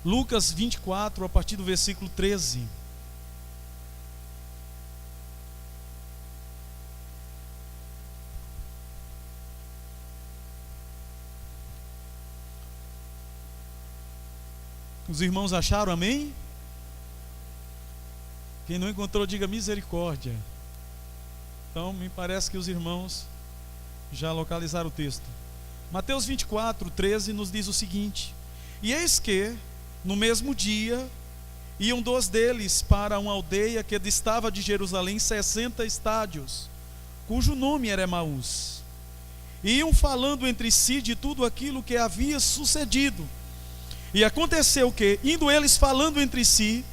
Lucas 24, a partir do versículo 13. Os irmãos acharam, amém? Quem não encontrou, diga misericórdia. Então, me parece que os irmãos já localizaram o texto. Mateus 24, 13 nos diz o seguinte: e eis que, no mesmo dia, iam 2 deles para uma aldeia que distava de Jerusalém 60 estádios, cujo nome era Emaús. E iam falando entre si de tudo aquilo que havia sucedido. E aconteceu que, indo eles falando entre si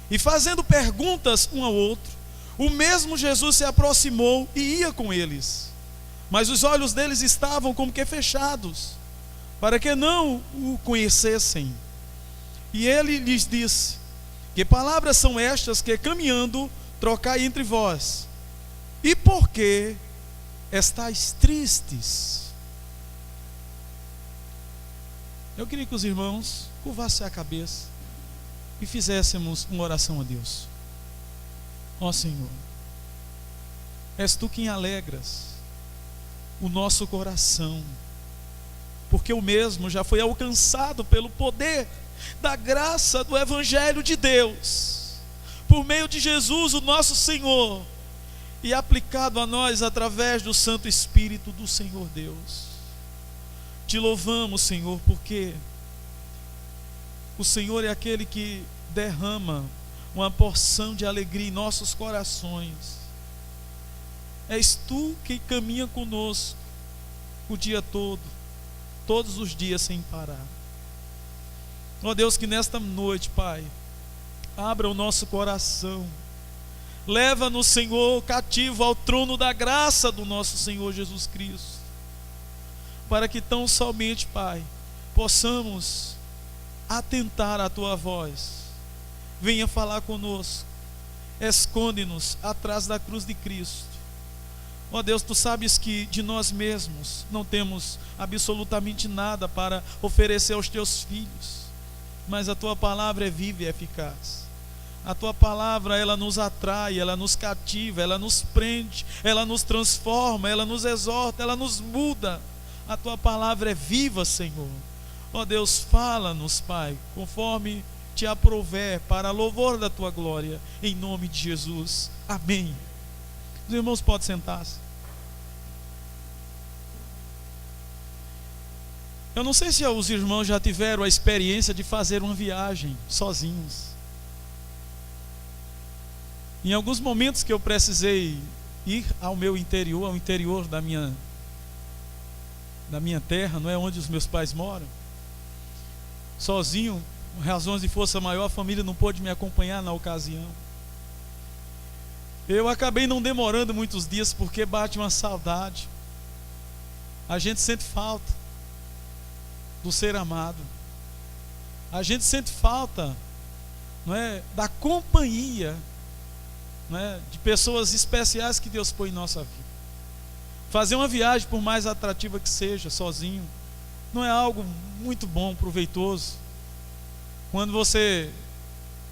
e fazendo perguntas um ao outro, o mesmo Jesus se aproximou e ia com eles. Mas os olhos deles estavam como que fechados, para que não o conhecessem. E ele lhes disse: que palavras são estas que, caminhando, trocai entre vós? E por que estáis tristes? Eu queria que os irmãos curvassem a cabeça e fizéssemos uma oração a Deus. Ó Senhor, és Tu quem alegras o nosso coração, porque o mesmo já foi alcançado pelo poder da graça do Evangelho de Deus, por meio de Jesus, o nosso Senhor, e aplicado a nós através do Santo Espírito do Senhor Deus. Te louvamos, Senhor, porque o Senhor é aquele que derrama uma porção de alegria em nossos corações. És Tu que caminha conosco o dia todo, todos os dias sem parar. Ó Deus, que nesta noite, Pai, abra o nosso coração, leva-nos, Senhor, cativo ao trono da graça do nosso Senhor Jesus Cristo, para que tão somente, Pai, possamos atentar à Tua voz. Venha falar conosco, esconde-nos atrás da cruz de Cristo. Ó Deus, Tu sabes que de nós mesmos não temos absolutamente nada para oferecer aos Teus filhos, mas a Tua palavra é viva e eficaz. A Tua palavra, ela nos atrai, ela nos cativa, ela nos prende, ela nos transforma, ela nos exorta, ela nos muda. A Tua palavra é viva, Senhor. Ó Deus, fala-nos, Pai, conforme Te aprouver, para louvor da Tua glória, em nome de Jesus. Amém. Os irmãos podem sentar-se. Eu não sei se os irmãos já tiveram a experiência de fazer uma viagem sozinhos. Em alguns momentos que eu precisei ir ao meu interior, ao interior da minha terra, não é onde os meus pais moram, sozinho, por razões de força maior, a família não pôde me acompanhar na ocasião. Eu acabei não demorando muitos dias, porque bate uma saudade. A gente sente falta do ser amado. A gente sente falta, não é, da companhia, não é, de pessoas especiais que Deus põe em nossa vida. Fazer uma viagem, por mais atrativa que seja, sozinho, não é algo muito bom, proveitoso. Quando você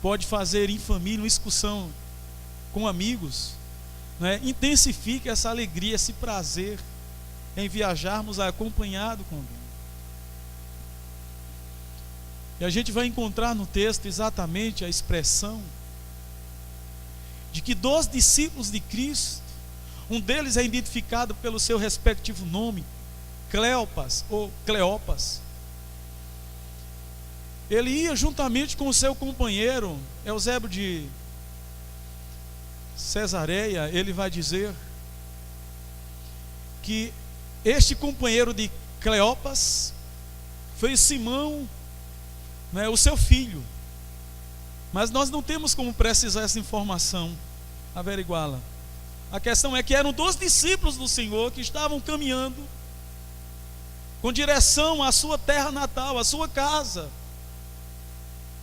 pode fazer em família uma excursão com amigos, não é? Intensifica essa alegria, esse prazer em viajarmos acompanhado com alguém. E a gente vai encontrar no texto exatamente a expressão de que 2 discípulos de Cristo, um deles é identificado pelo seu respectivo nome, Cleopas ou Cleopas. Ele ia juntamente com o seu companheiro Eusébio de Cesareia. Ele vai dizer que este companheiro de Cleopas foi Simão, né, o seu filho. Mas nós não temos como precisar essa informação, averiguá-la. A questão é que eram 2 discípulos do Senhor que estavam caminhando com direção à sua terra natal, à sua casa.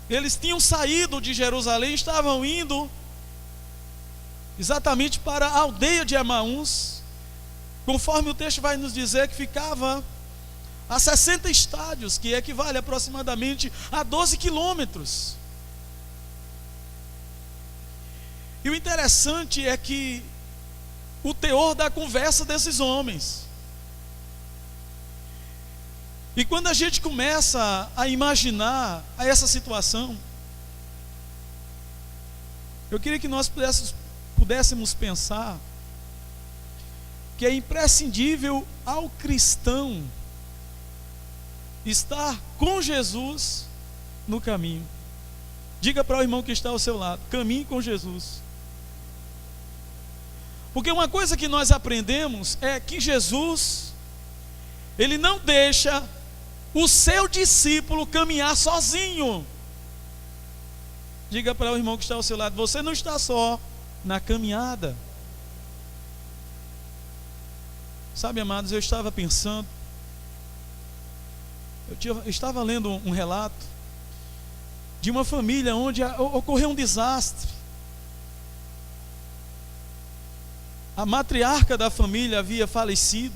Eles tinham saído de Jerusalém, estavam indo exatamente para a aldeia de Emaús, conforme o texto vai nos dizer que ficava a 60 estádios, que equivale aproximadamente a 12 quilômetros. E o interessante é que o teor da conversa desses homens. E quando a gente começa a imaginar essa situação, eu queria que nós pudéssemos pensar que é imprescindível ao cristão estar com Jesus no caminho. Diga para o irmão que está ao seu lado: caminhe com Jesus. Porque uma coisa que nós aprendemos é que Jesus, Ele não deixa o seu discípulo caminhar sozinho. Diga para o irmão que está ao seu lado: você não está só na caminhada. Sabe, amados, eu estava pensando, eu estava lendo um relato de uma família onde ocorreu um desastre. A matriarca da família havia falecido,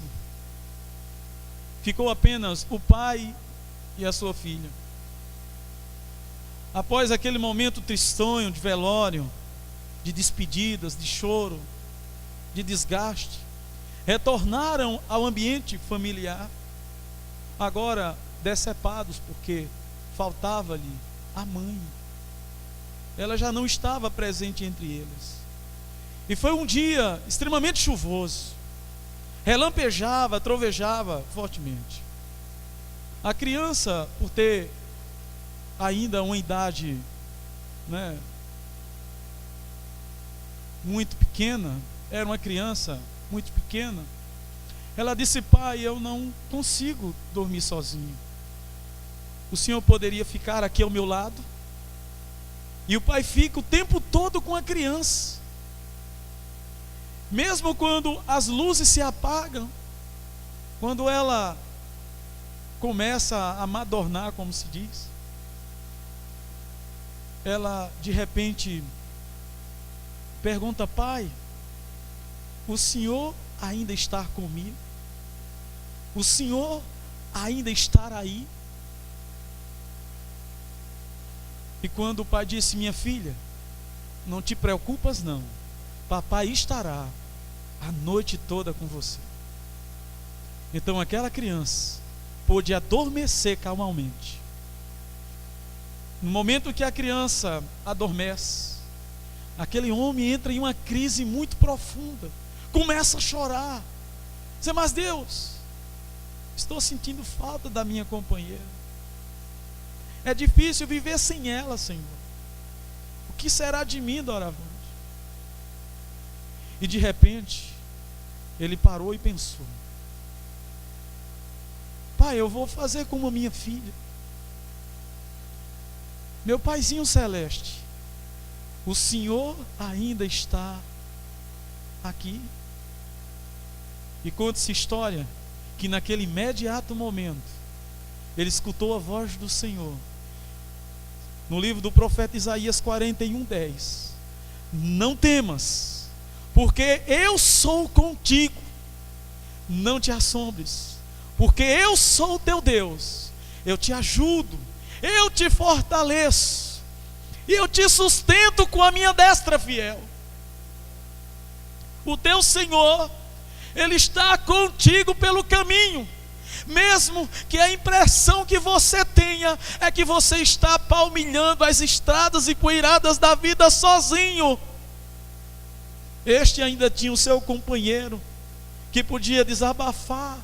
ficou apenas o pai e a sua filha. Após aquele momento tristonho de velório, de despedidas, de choro, de desgaste, retornaram ao ambiente familiar, agora decepados, porque faltava-lhe a mãe. Ela já não estava presente entre eles. E foi um dia extremamente chuvoso, relampejava, trovejava fortemente. A criança, por ter ainda uma idade, muito pequena, era uma criança muito pequena, ela disse: pai, eu não consigo dormir sozinho. O senhor poderia ficar aqui ao meu lado? E o pai fica o tempo todo com a criança. Mesmo quando as luzes se apagam, quando ela começa a madornar, como se diz, ela de repente pergunta: pai, o senhor ainda está comigo? O senhor ainda está aí? E quando o pai disse: minha filha, não te preocupas não, papai estará a noite toda com você. Então aquela criança pôde adormecer calmamente. No momento que a criança adormece, aquele homem entra em uma crise muito profunda, começa a chorar, dizer: mas Deus, estou sentindo falta da minha companheira, é difícil viver sem ela, Senhor, o que será de mim doravante? E de repente ele parou e pensou: pai, eu vou fazer como a minha filha. Meu paizinho celeste, o senhor ainda está aqui? E conta-se história que naquele imediato momento ele escutou a voz do Senhor. No livro do profeta Isaías 41:10: não temas, porque eu sou contigo. Não te assombres, porque eu sou o teu Deus. Eu te ajudo, eu te fortaleço, e eu te sustento com a minha destra fiel. O teu Senhor, Ele está contigo pelo caminho, mesmo que a impressão que você tenha é que você está palmilhando as estradas empoeiradas da vida sozinho. Este ainda tinha o seu companheiro, que podia desabafar,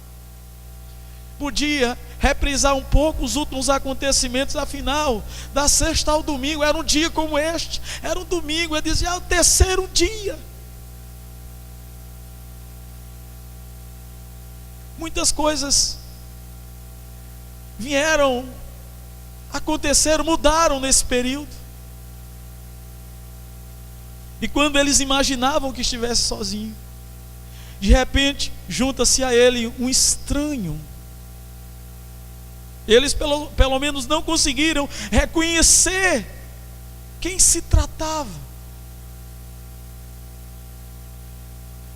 podia reprisar um pouco os últimos acontecimentos. Afinal, da sexta ao domingo, era um dia como este, era um domingo, ele dizia: é o terceiro dia. Muitas coisas vieram, aconteceram, mudaram nesse período. E quando eles imaginavam que estivesse sozinho, de repente junta-se a ele um estranho. Eles pelo menos não conseguiram reconhecer quem se tratava.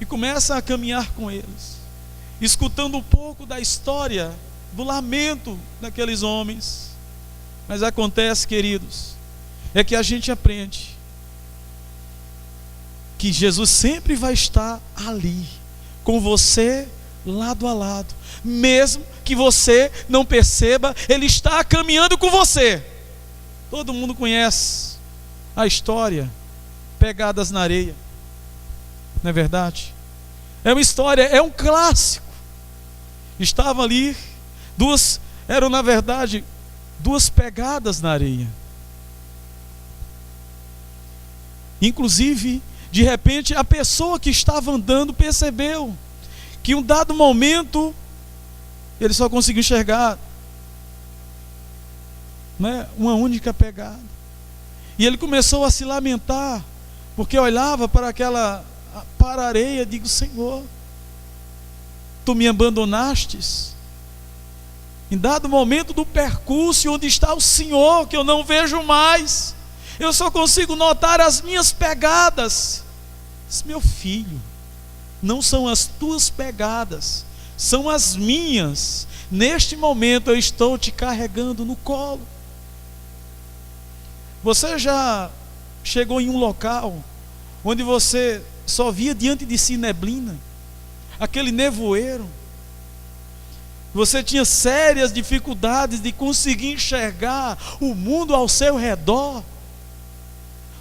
E começa a caminhar com eles, escutando um pouco da história do lamento daqueles homens. Mas acontece, queridos, é que a gente aprende que Jesus sempre vai estar ali, com você, lado a lado. Mesmo que você não perceba, Ele está caminhando com você. Todo mundo conhece a história, pegadas na areia. Não é verdade? É uma história, é um clássico. Estavam ali, eram na verdade duas pegadas na areia. Inclusive, de repente, a pessoa que estava andando percebeu que em um dado momento ele só conseguiu enxergar, né, uma única pegada. E ele começou a se lamentar, porque olhava para a areia e digo: Senhor, Tu me abandonastes? Em dado momento do percurso, onde está o Senhor, que eu não vejo mais, eu só consigo notar as minhas pegadas. Disse: meu filho, não são as tuas pegadas, são as minhas. Neste momento eu estou te carregando no colo. Você já chegou em um local onde você só via diante de si neblina, aquele nevoeiro? Você tinha sérias dificuldades de conseguir enxergar o mundo ao seu redor.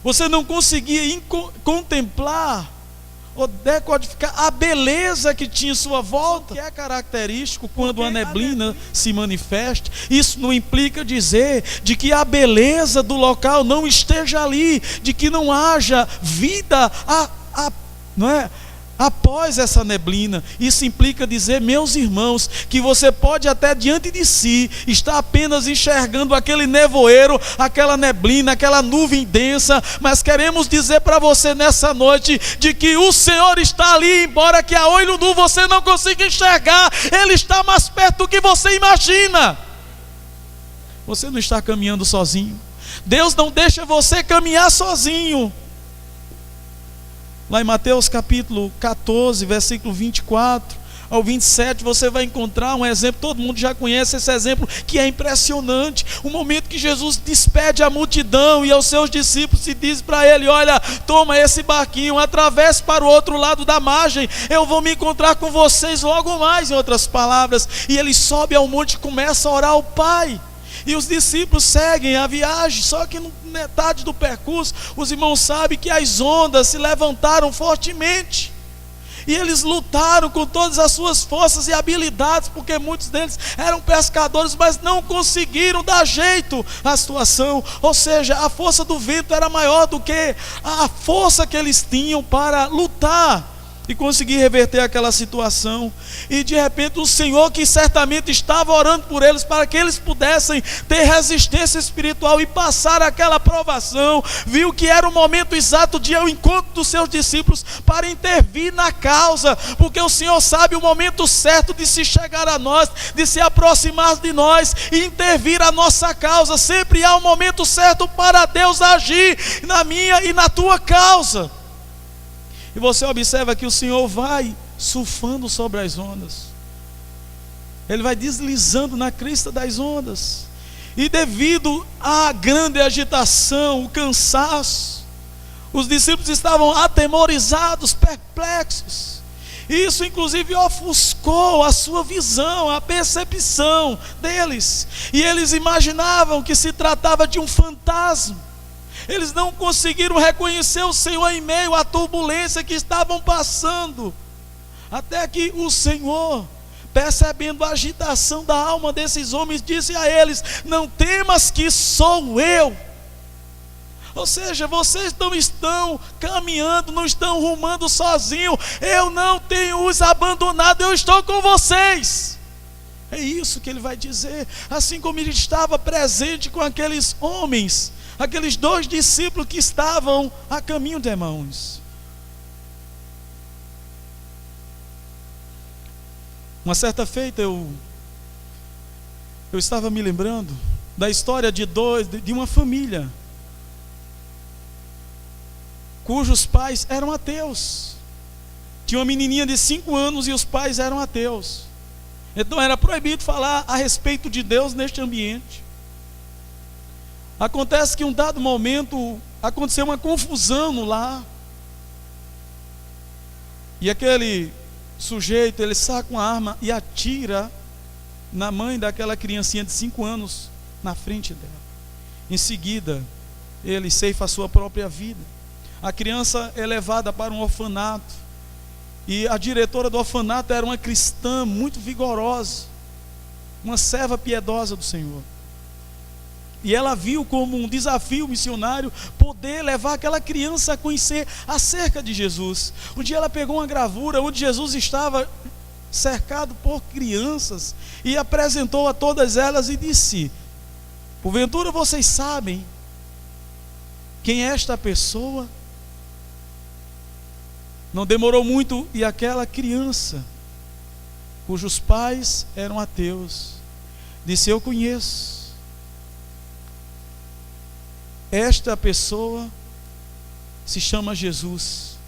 Você não conseguia contemplar ou decodificar a beleza que tinha em sua volta. Que é característico quando a neblina se manifesta. Isso não implica dizer de que a beleza do local não esteja ali, de que não haja vida não é? Após essa neblina. Isso implica dizer, meus irmãos, que você pode até diante de si estar apenas enxergando aquele nevoeiro, aquela neblina, aquela nuvem densa, mas queremos dizer para você nessa noite de que o Senhor está ali, embora que a olho nu você não consiga enxergar, Ele está mais perto do que você imagina. Você não está caminhando sozinho. Deus não deixa você caminhar sozinho. Lá em Mateus capítulo 14, versículo 24 ao 27, você vai encontrar um exemplo, todo mundo já conhece esse exemplo, que é impressionante. O momento que Jesus despede a multidão e aos seus discípulos e diz para ele: olha, toma esse barquinho, atravesse para o outro lado da margem, eu vou me encontrar com vocês logo mais, em outras palavras. E ele sobe ao monte e começa a orar ao Pai. E os discípulos seguem a viagem, só que na metade do percurso, os irmãos sabem que as ondas se levantaram fortemente. E eles lutaram com todas as suas forças e habilidades, porque muitos deles eram pescadores, mas não conseguiram dar jeito à situação. Ou seja, a força do vento era maior do que a força que eles tinham para lutar e conseguir reverter aquela situação. E de repente o Senhor, que certamente estava orando por eles para que eles pudessem ter resistência espiritual e passar aquela provação, viu que era o momento exato de ir ao encontro dos seus discípulos para intervir na causa, porque o Senhor sabe o momento certo de se chegar a nós, de se aproximar de nós e intervir a nossa causa. Sempre há um momento certo para Deus agir na minha e na tua causa. E você observa que o Senhor vai surfando sobre as ondas. Ele vai deslizando na crista das ondas. E devido à grande agitação, o cansaço, os discípulos estavam atemorizados, perplexos. Isso inclusive ofuscou a sua visão, a percepção deles. E eles imaginavam que se tratava de um fantasma. Eles não conseguiram reconhecer o Senhor em meio à turbulência que estavam passando. Até que o Senhor, percebendo a agitação da alma desses homens, disse a eles: não temas, que sou eu. Ou seja, vocês não estão caminhando, não estão rumando sozinhos. Eu não tenho os abandonado, eu estou com vocês. É isso que ele vai dizer. Assim como ele estava presente com aqueles homens, aqueles dois discípulos que estavam a caminho de Emaús. Uma certa feita eu estava me lembrando da história de uma família cujos pais eram ateus. Tinha uma menininha de 5 anos e os pais eram ateus. Então era proibido falar a respeito de Deus neste ambiente. Acontece que em um dado momento aconteceu uma confusão no lar. E aquele sujeito, ele saca uma arma e atira na mãe daquela criancinha de 5 anos na frente dela. Em seguida, ele ceifa a sua própria vida. A criança é levada para um orfanato. E a diretora do orfanato era uma cristã muito vigorosa, uma serva piedosa do Senhor. E ela viu como um desafio missionário poder levar aquela criança a conhecer acerca de Jesus. Um dia ela pegou uma gravura onde Jesus estava cercado por crianças e apresentou a todas elas e disse: porventura vocês sabem quem é esta pessoa? Não demorou muito e aquela criança, cujos pais eram ateus, disse: eu conheço. Esta pessoa se chama Jesus.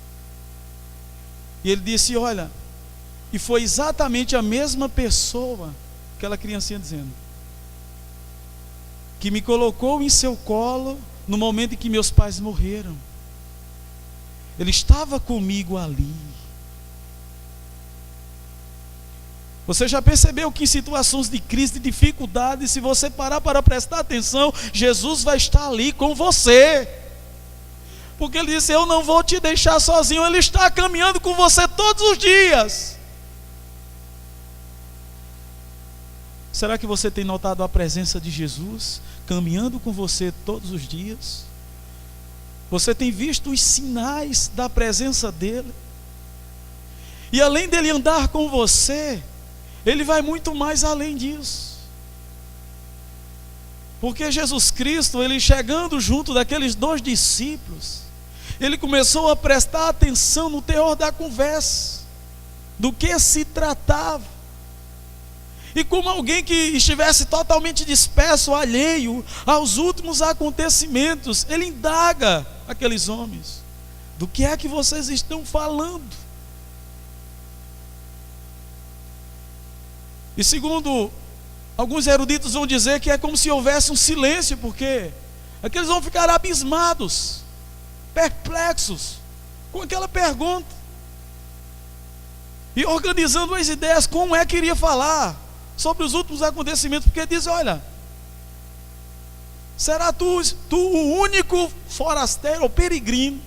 E ele disse: olha, e foi exatamente a mesma pessoa, aquela criancinha dizendo, que me colocou em seu colo no momento em que meus pais morreram. Ele estava comigo ali. Você já percebeu que em situações de crise, de dificuldade, se você parar para prestar atenção, Jesus vai estar ali com você. Porque ele disse: eu não vou te deixar sozinho. Ele está caminhando com você todos os dias. Será que você tem notado a presença de Jesus caminhando com você todos os dias? Você tem visto os sinais da presença dele? E além dele andar com você, ele vai muito mais além disso. Porque Jesus Cristo, ele chegando junto daqueles 2 discípulos, ele começou a prestar atenção no teor da conversa, do que se tratava. E como alguém que estivesse totalmente disperso, alheio aos últimos acontecimentos, ele indaga aqueles homens: do que é que vocês estão falando? E segundo alguns eruditos vão dizer que é como se houvesse um silêncio, porque aqueles vão ficar abismados, perplexos com aquela pergunta, e organizando as ideias como é que iria falar sobre os últimos acontecimentos, porque diz: olha, será tu o único forasteiro ou peregrino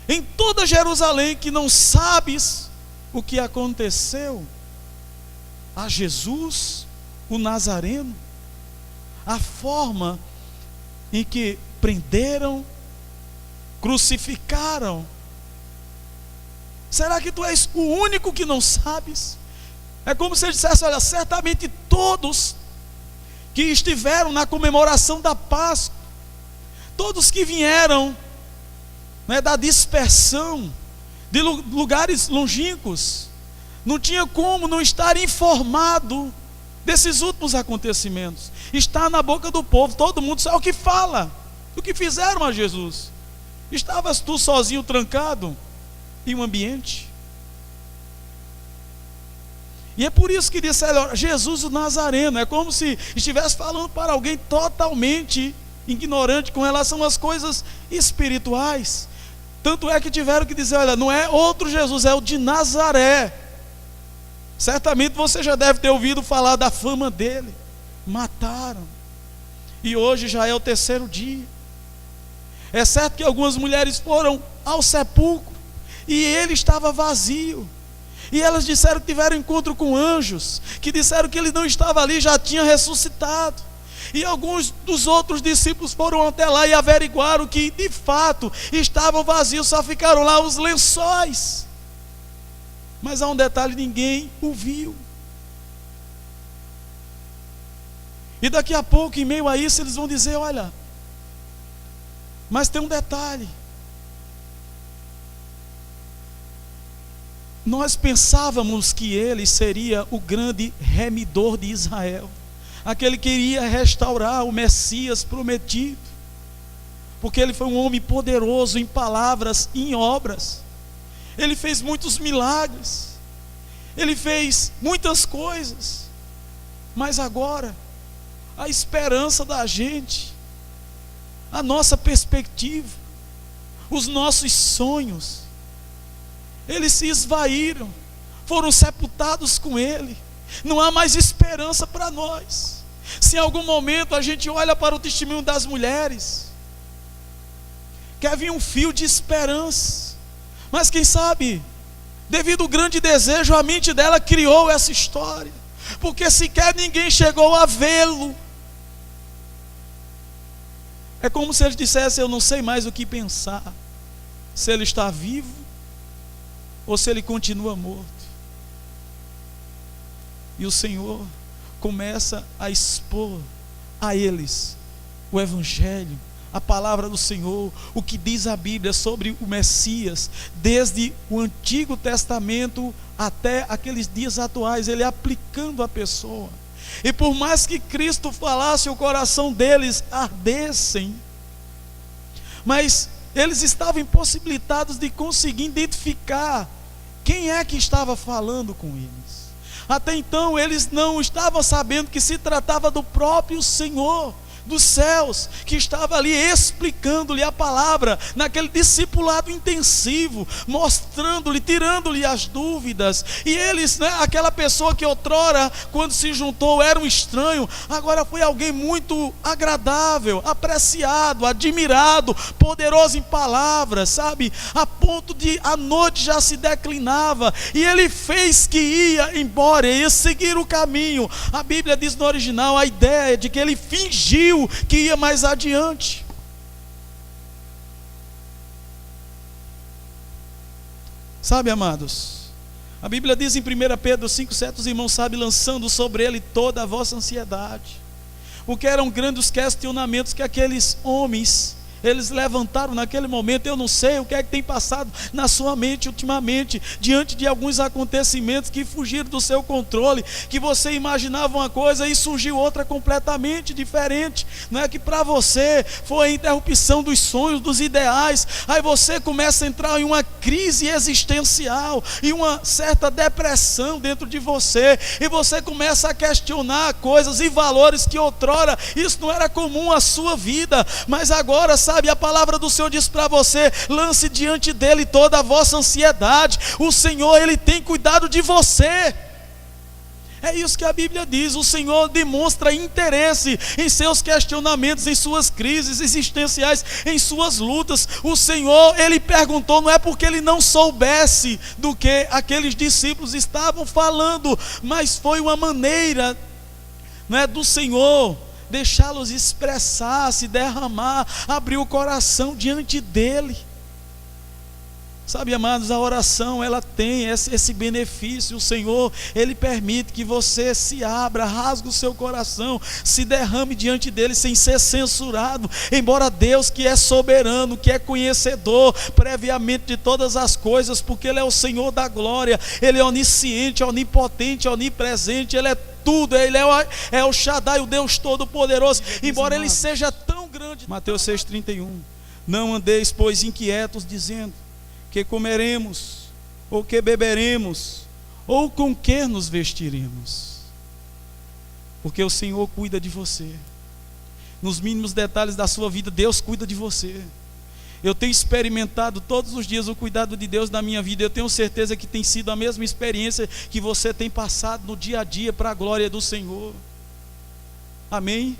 em toda Jerusalém que não sabes o que aconteceu a Jesus, o Nazareno? A forma em que prenderam, crucificaram. Será que tu és o único que não sabes? É como se ele dissesse: olha, certamente todos que estiveram na comemoração da Páscoa, todos que vieram, né, da dispersão, de lugares longínquos, não tinha como não estar informado desses últimos acontecimentos. Está na boca do povo, todo mundo sabe o que fala, o que fizeram a Jesus. Estavas tu sozinho, trancado em um ambiente? E é por isso que disse: Jesus o Nazareno. É como se estivesse falando para alguém totalmente ignorante com relação às coisas espirituais. Tanto é que tiveram que dizer: olha, não é outro Jesus, é o de Nazaré. Certamente você já deve ter ouvido falar da fama dele. Mataram. E hoje já é o 3º dia. É certo que algumas mulheres foram ao sepulcro e ele estava vazio. E elas disseram que tiveram encontro com anjos, que disseram que ele não estava ali, já tinha ressuscitado. E alguns dos outros discípulos foram até lá e averiguaram que de fato estavam vazios, só ficaram lá os lençóis. Mas há um detalhe: ninguém o viu. E daqui a pouco, em meio a isso, eles vão dizer: olha, mas tem um detalhe. Nós pensávamos que ele seria o grande remidor de Israel, aquele que iria restaurar o Messias prometido, porque ele foi um homem poderoso em palavras e em obras. Ele fez muitos milagres. Ele fez muitas coisas, mas agora a esperança da gente, a nossa perspectiva, os nossos sonhos, eles se esvaíram, foram sepultados com Ele. Não há mais esperança para nós. Se em algum momento a gente olha para o testemunho das mulheres, quer vir um fio de esperança, mas quem sabe, devido ao grande desejo, a mente dela criou essa história, porque sequer ninguém chegou a vê-lo. É como se ele dissesse: eu não sei mais o que pensar, se ele está vivo ou se ele continua morto. E o Senhor começa a expor a eles o Evangelho, a palavra do Senhor, o que diz a Bíblia sobre o Messias, desde o Antigo Testamento até aqueles dias atuais, ele aplicando a pessoa. E por mais que Cristo falasse, o coração deles ardessem, mas eles estavam impossibilitados de conseguir identificar quem é que estava falando com eles. Até então eles não estavam sabendo que se tratava do próprio Senhor dos céus, que estava ali explicando-lhe a palavra, naquele discipulado intensivo, mostrando-lhe, tirando-lhe as dúvidas. E eles, aquela pessoa que outrora, quando se juntou, era um estranho, agora foi alguém muito agradável, apreciado, admirado, poderoso em palavras, sabe? A ponto de a noite já se declinava, e ele fez que ia embora, ia seguir o caminho. A Bíblia diz no original, a ideia de que ele fingiu que ia mais adiante. Sabe, amados, a Bíblia diz em 1 Pedro 5,7: os irmãos sabem, lançando sobre ele toda a vossa ansiedade, porque eram grandes questionamentos que aqueles homens eles levantaram naquele momento. Eu não sei o que é que tem passado na sua mente ultimamente, diante de alguns acontecimentos que fugiram do seu controle, que você imaginava uma coisa e surgiu outra completamente diferente. Não é que para você foi a interrupção dos sonhos, dos ideais, aí você começa a entrar em uma crise existencial, em uma certa depressão dentro de você, e você começa a questionar coisas e valores que outrora isso não era comum à sua vida, mas agora, sabe, a palavra do Senhor diz para você: lance diante dele toda a vossa ansiedade. O Senhor, ele tem cuidado de você. É isso que a Bíblia diz. O Senhor demonstra interesse em seus questionamentos, em suas crises existenciais, em suas lutas. O Senhor, ele perguntou, não é porque ele não soubesse do que aqueles discípulos estavam falando, mas foi uma maneira, não é, do Senhor deixá-los expressar, se derramar, abrir o coração diante dele. Sabe, amados, a oração, ela tem esse benefício. O Senhor, ele permite que você se abra, rasgue o seu coração, se derrame diante dele sem ser censurado. Embora Deus, que é soberano, que é conhecedor previamente de todas as coisas, porque ele é o Senhor da glória, ele é onisciente, onipotente, onipresente, ele é tudo, ele é o Shaddai, o Deus Todo-Poderoso, embora ele seja tão grande. Mateus 6,31: não andeis, pois, inquietos, dizendo: que comeremos, ou que beberemos, ou com que nos vestiremos. Porque o Senhor cuida de você. Nos mínimos detalhes da sua vida, Deus cuida de você. Eu tenho experimentado todos os dias o cuidado de Deus na minha vida. Eu tenho certeza que tem sido a mesma experiência que você tem passado no dia a dia, para a glória do Senhor. Amém?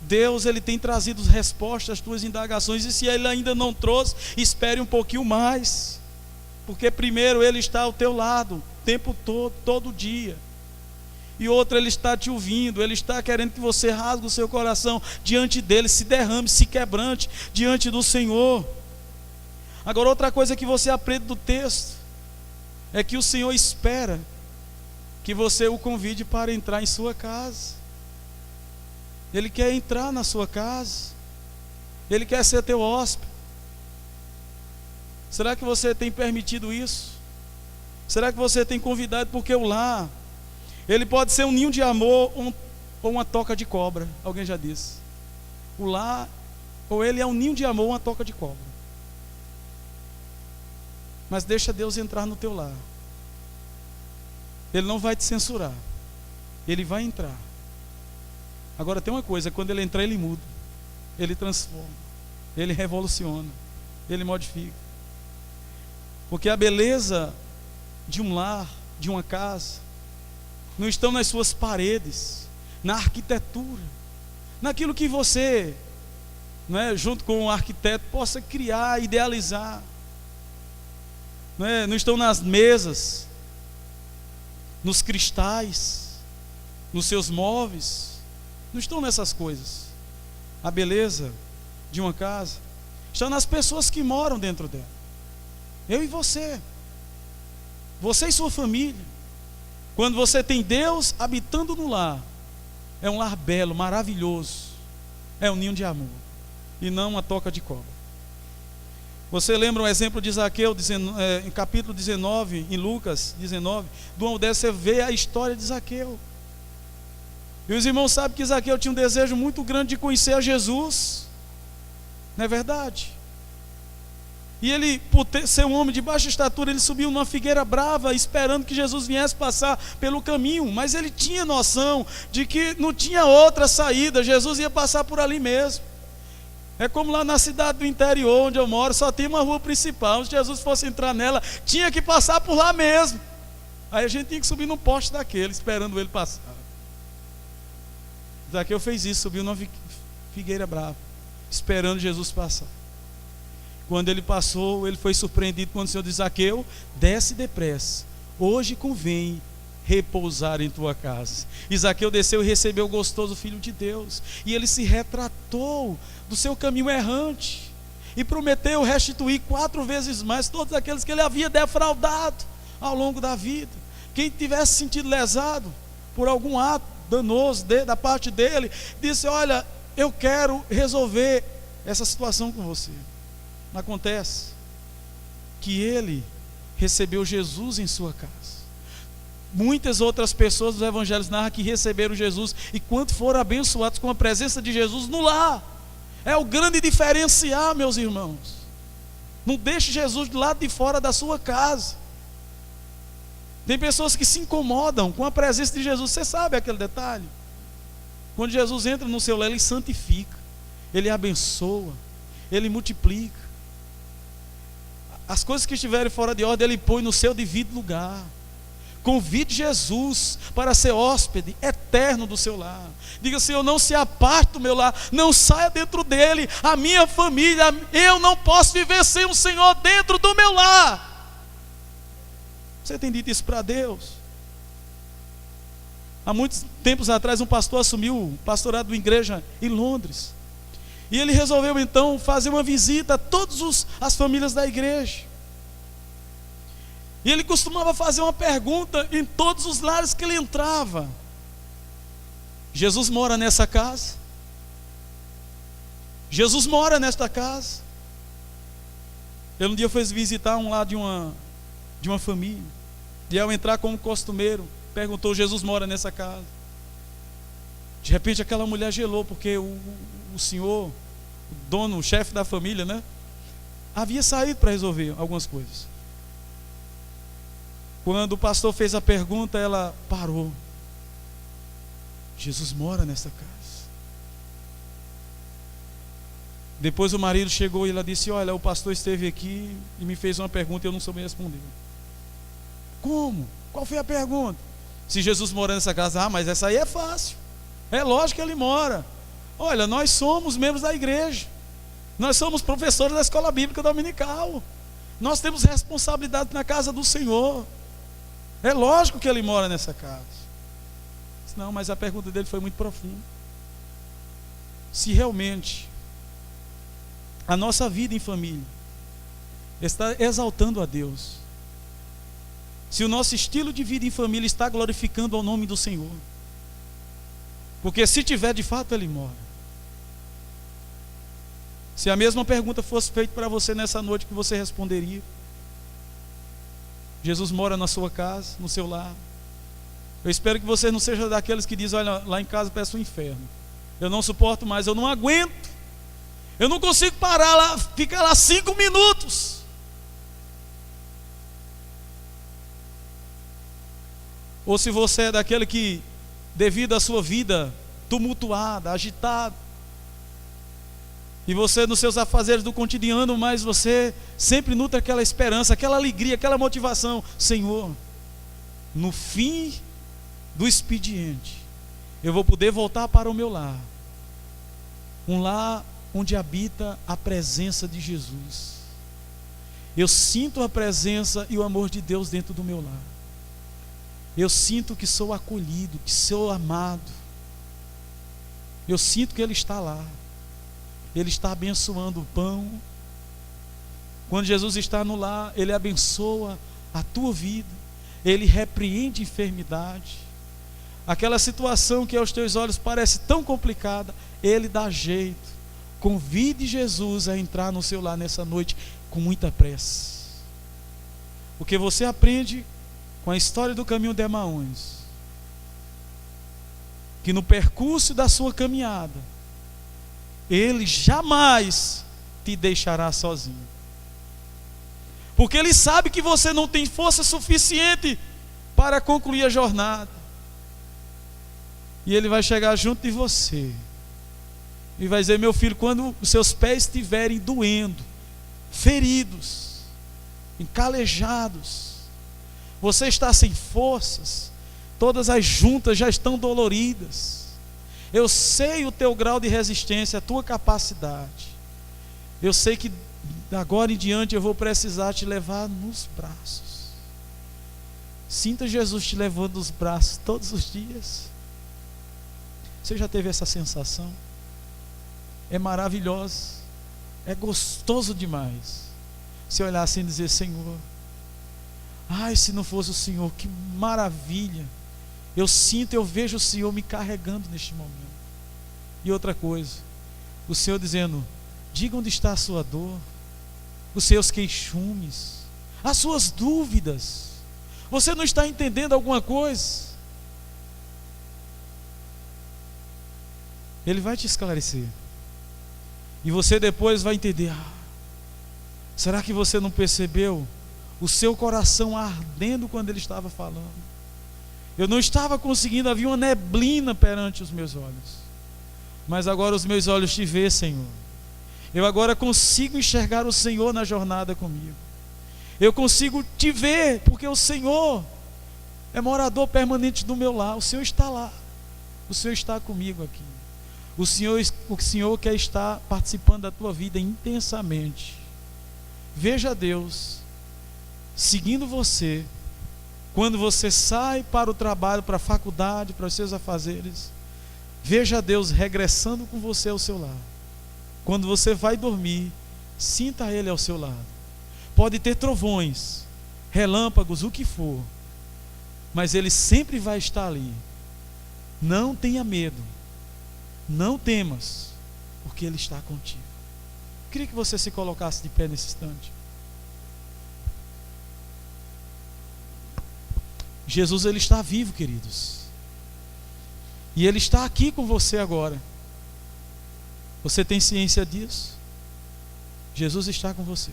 Deus, ele tem trazido respostas às tuas indagações, e se ele ainda não trouxe, espere um pouquinho mais, porque primeiro ele está ao teu lado, o tempo todo, todo dia. E outro, ele está te ouvindo, ele está querendo que você rasgue o seu coração diante dele, se derrame, se quebrante diante do Senhor. Agora, outra coisa que você aprende do texto é que o Senhor espera que você o convide para entrar em sua casa. Ele quer entrar na sua casa, ele quer ser teu hóspede. Será que você tem permitido isso? Será que você tem convidado? Porque o lar, ele pode ser um ninho de amor ou uma toca de cobra. Alguém já disse. O lar, ou ele é um ninho de amor ou uma toca de cobra. Mas deixa Deus entrar no teu lar. Ele não vai te censurar. Ele vai entrar. Agora tem uma coisa, quando ele entrar, ele muda. Ele transforma. Ele revoluciona. Ele modifica. Porque a beleza de um lar, de uma casa, não estão nas suas paredes, na arquitetura, naquilo que você, junto com o arquiteto, possa criar, idealizar. Não estão nas mesas, nos cristais, nos seus móveis. Não estão nessas coisas. A beleza de uma casa está nas pessoas que moram dentro dela. Eu e você. Você e sua família. Quando você tem Deus habitando no lar, é um lar belo, maravilhoso. É um ninho de amor e não uma toca de cobra. Você lembra um exemplo de Zaqueu, em capítulo 19, em Lucas 19, do 1 ao 10, você vê a história de Zaqueu. E os irmãos sabem que Zaqueu tinha um desejo muito grande de conhecer a Jesus. Não é verdade? E ele, por ser um homem de baixa estatura, ele subiu numa figueira brava, esperando que Jesus viesse passar pelo caminho. Mas ele tinha noção de que não tinha outra saída, Jesus ia passar por ali mesmo. É como lá na cidade do interior, onde eu moro, só tem uma rua principal. Se Jesus fosse entrar nela, tinha que passar por lá mesmo. Aí a gente tinha que subir num poste daquele, esperando ele passar. Zaqueu fez isso, subiu numa figueira brava, esperando Jesus passar. Quando ele passou, ele foi surpreendido quando o Senhor disse: Zaqueu, desce depressa, hoje convém repousar em tua casa. E Zaqueu desceu e recebeu o gostoso Filho de Deus, e ele se retratou do seu caminho errante, e prometeu restituir 4 vezes mais todos aqueles que ele havia defraudado ao longo da vida. Quem tivesse sentido lesado por algum ato danoso da parte dele, disse: olha, eu quero resolver essa situação com você. Acontece que ele recebeu Jesus em sua casa. Muitas outras pessoas dos evangelhos narram que receberam Jesus e quanto foram abençoados com a presença de Jesus no lar. É o grande diferencial, meus irmãos. Não deixe Jesus do lado de fora da sua casa. Tem pessoas que se incomodam com a presença de Jesus. Você sabe aquele detalhe? Quando Jesus entra no seu lar, ele santifica, ele abençoa, ele multiplica. As coisas que estiverem fora de ordem, ele põe no seu devido lugar. Convide Jesus para ser hóspede eterno do seu lar. Diga: Senhor, não se aparte do meu lar, não saia dentro dele. A minha família, eu não posso viver sem o Senhor dentro do meu lar. Você tem dito isso para Deus? Há muitos tempos atrás, um pastor assumiu o pastorado de uma igreja em Londres. E ele resolveu então fazer uma visita a todas as famílias da igreja. E ele costumava fazer uma pergunta em todos os lares que ele entrava: Jesus mora nessa casa? Jesus mora nesta casa? Eu um dia fui visitar um lar de uma família, e ao entrar como costumeiro, perguntou: Jesus mora nessa casa? De repente aquela mulher gelou, porque o senhor, o dono, o chefe da família, havia saído para resolver algumas coisas. Quando o pastor fez a pergunta, ela parou. Jesus mora nessa casa. Depois o marido chegou e ela disse: olha, o pastor esteve aqui e me fez uma pergunta e eu não soube responder. Como? Qual foi a pergunta? Se Jesus mora nessa casa. Ah, mas essa aí é fácil. É lógico que ele mora. Olha, nós somos membros da igreja. Nós somos professores da escola bíblica dominical. Nós temos responsabilidade na casa do Senhor. É lógico que ele mora nessa casa. Não, mas a pergunta dele foi muito profunda. Se realmente a nossa vida em família está exaltando a Deus, se o nosso estilo de vida em família está glorificando ao nome do Senhor, porque se tiver, de fato ele mora. Se a mesma pergunta fosse feita para você nessa noite, que você responderia? Jesus mora na sua casa, no seu lar. Eu espero que você não seja daqueles que dizem: olha, lá em casa parece um inferno, eu não suporto mais, eu não aguento, eu não consigo parar lá, ficar lá 5 minutos. ou se você é daquele que, devido à sua vida tumultuada, agitada, e você nos seus afazeres do cotidiano, mas você sempre nutre aquela esperança, aquela alegria, aquela motivação: Senhor, no fim do expediente, eu vou poder voltar para o meu lar, um lar onde habita a presença de Jesus. Eu sinto a presença e o amor de Deus dentro do meu lar. Eu sinto que sou acolhido, que sou amado. Eu sinto que Ele está lá. Ele está abençoando o pão. Quando Jesus está no lar, Ele abençoa a tua vida. Ele repreende enfermidade. Aquela situação que aos teus olhos parece tão complicada, Ele dá jeito. Convide Jesus a entrar no seu lar nessa noite com muita pressa. Porque você aprende com a história do caminho de Emaús, que no percurso da sua caminhada, Ele jamais te deixará sozinho. Porque Ele sabe que você não tem força suficiente para concluir a jornada. E Ele vai chegar junto de você e vai dizer: meu filho, quando os seus pés estiverem doendo, feridos, encalejados, você está sem forças, todas as juntas já estão doloridas, eu sei o teu grau de resistência, a tua capacidade. Eu sei que agora em diante eu vou precisar te levar nos braços. Sinta Jesus te levando nos braços todos os dias. Você já teve essa sensação? É maravilhoso, é gostoso demais se olhar assim e dizer: Senhor, ai, se não fosse o Senhor, que maravilha. Eu sinto, eu vejo o Senhor me carregando neste momento. E outra coisa, o Senhor dizendo: diga onde está a sua dor, os seus queixumes, as suas dúvidas. Você não está entendendo alguma coisa? Ele vai te esclarecer. E você depois vai entender: será que você não percebeu o seu coração ardendo quando Ele estava falando? Eu não estava conseguindo, havia uma neblina perante os meus olhos, mas agora os meus olhos te vê, Senhor. Eu agora consigo enxergar o Senhor na jornada comigo. Eu consigo te ver, porque o Senhor é morador permanente do meu lar. O Senhor está lá, o Senhor está comigo aqui. O Senhor quer estar participando da tua vida intensamente. Veja Deus seguindo você, quando você sai para o trabalho, para a faculdade, para os seus afazeres. Veja Deus regressando com você ao seu lar. Quando você vai dormir, sinta Ele ao seu lado. Pode ter trovões, relâmpagos, o que for, mas Ele sempre vai estar ali. Não tenha medo, não temas, porque Ele está contigo. Eu queria que você se colocasse de pé nesse instante. Jesus, Ele está vivo, queridos, e Ele está aqui com você agora. Você tem ciência disso? Jesus está com você.